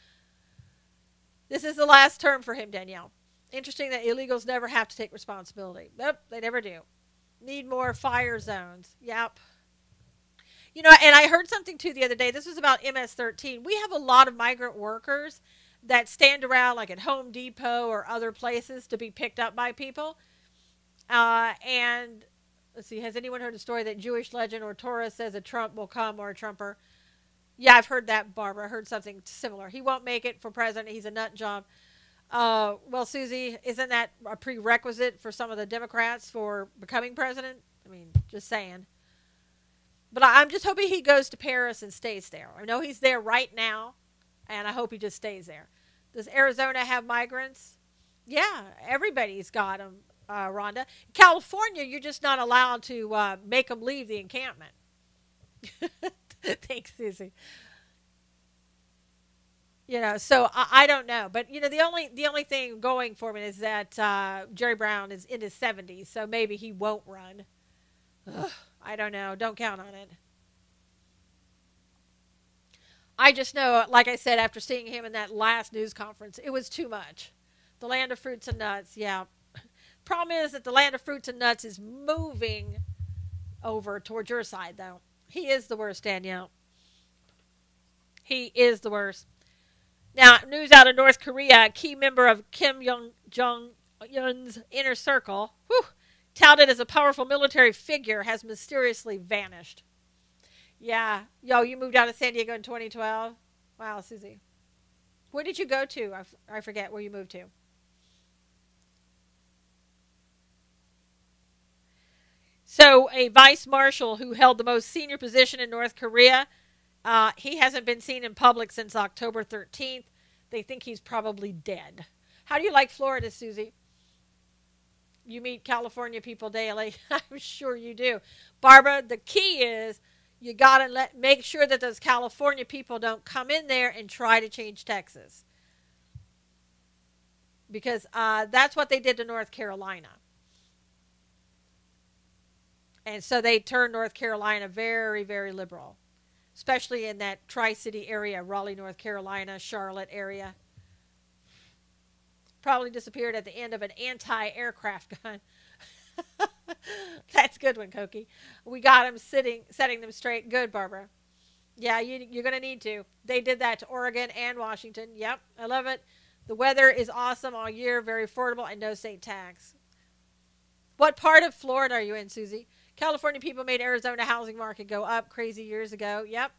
This is the last term for him, Danielle. Interesting that illegals never have to take responsibility. Nope, they never do. Need more fire zones. Yep. And I heard something too the other day. This was about MS-13. We have a lot of migrant workers that stand around like at Home Depot or other places to be picked up by people. And let's see, has anyone heard a story that Jewish legend or Torah says a Trump will come or a Trumper? Yeah, I've heard that, Barbara. I heard something similar. He won't make it for president. He's a nut job. Well, Susie, isn't that a prerequisite for some of the Democrats for becoming president? I mean, just saying. But I'm just hoping he goes to Paris and stays there. I know he's there right now, and I hope he just stays there. Does Arizona have migrants? Yeah, everybody's got them, Rhonda. California, you're just not allowed to make them leave the encampment. Thanks, Susie. So I don't know. But, the only thing going for me is that Jerry Brown is in his 70s, so maybe he won't run. Ugh. I don't know. Don't count on it. I just know, like I said, after seeing him in that last news conference, it was too much. The land of fruits and nuts, yeah. Problem is that the land of fruits and nuts is moving over towards your side, though. He is the worst, Danielle. He is the worst. Now, news out of North Korea, a key member of Kim Jong-un's inner circle, touted as a powerful military figure, has mysteriously vanished. Yeah. Yo, you moved out of San Diego in 2012? Wow, Susie. Where did you go to? I forget where you moved to. So, a vice marshal who held the most senior position in North Korea, he hasn't been seen in public since October 13th. They think he's probably dead. How do you like Florida, Susie? You meet California people daily. I'm sure you do. Barbara, the key is you got to make sure that those California people don't come in there and try to change Texas. Because that's what they did to North Carolina. And so they turned North Carolina very, very liberal. Especially in that Tri-City area, Raleigh, North Carolina, Charlotte area. Probably disappeared at the end of an anti-aircraft gun. That's a good one, Koki. We got him setting them straight. Good, Barbara. Yeah, you're going to need to. They did that to Oregon and Washington. Yep, I love it. The weather is awesome all year, very affordable, and no state tax. What part of Florida are you in, Susie? California people made Arizona housing market go up crazy years ago. Yep.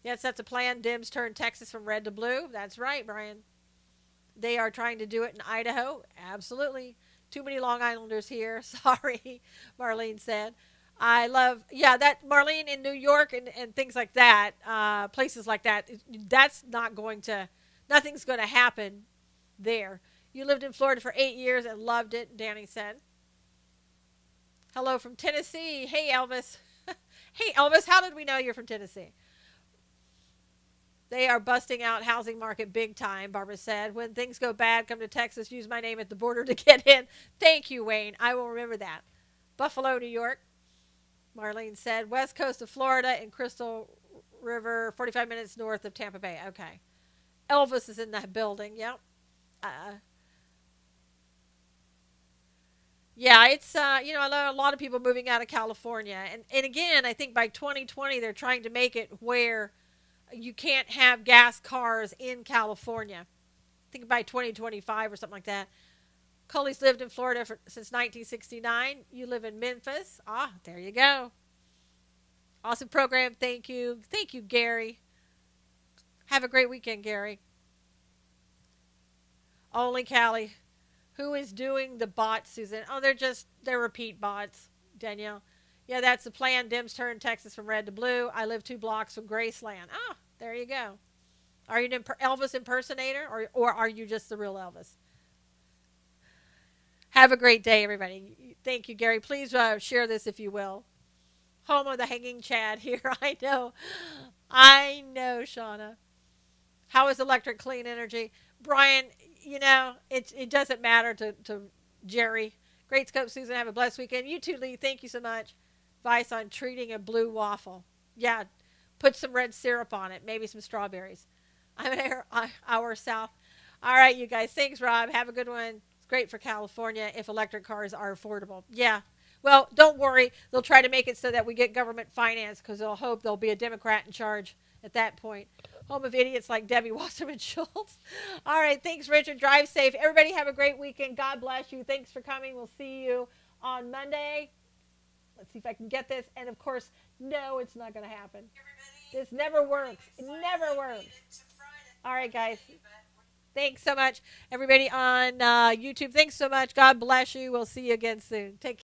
Yes, that's a plan. Dems turned Texas from red to blue. That's right, Brian. They are trying to do it in Idaho. Absolutely. Too many Long Islanders here. Sorry, Marlene said. I love, that Marlene in New York and things like that, places like that, that's nothing's going to happen there. You lived in Florida for 8 years and loved it, Danny said. Hello from Tennessee. Hey, Elvis. Hey, Elvis, how did we know you're from Tennessee? They are busting out housing market big time, Barbara said. When things go bad, come to Texas, use my name at the border to get in. Thank you, Wayne. I will remember that. Buffalo, New York, Marlene said. West coast of Florida and Crystal River, 45 minutes north of Tampa Bay. Okay. Elvis is in that building. Yep. Yeah, it's, I know a lot of people moving out of California. And again, I think by 2020, they're trying to make it where you can't have gas cars in California. I think by 2025 or something like that. Cully's lived in Florida since 1969. You live in Memphis. Ah, there you go. Awesome program. Thank you. Thank you, Gary. Have a great weekend, Gary. Only Callie. Who is doing the bots, Susan? Oh, they're repeat bots, Danielle. Yeah, that's the plan. Dims turn Texas from red to blue. I live 2 blocks from Graceland. Ah, there you go. Are you an Elvis impersonator, or are you just the real Elvis? Have a great day, everybody. Thank you, Gary. Please share this if you will. Home of the hanging Chad here. I know, Shauna. How is electric clean energy? Brian, it doesn't matter to Jerry. Great scope, Susan. Have a blessed weekend. You too, Lee. Thank you so much. Advice on treating a blue waffle. Yeah, put some red syrup on it. Maybe some strawberries. I'm an hour south. All right, you guys. Thanks, Rob. Have a good one. It's great for California if electric cars are affordable. Yeah. Well, don't worry. They'll try to make it so that we get government finance because they'll hope there'll be a Democrat in charge at that point. Home of idiots like Debbie Wasserman Schultz. All right. Thanks, Richard. Drive safe. Everybody have a great weekend. God bless you. Thanks for coming. We'll see you on Monday. Let's see if I can get this. And, of course, no, it's not going to happen. This never works. It never works. All right, guys. Thanks so much, everybody on YouTube. Thanks so much. God bless you. We'll see you again soon. Take care.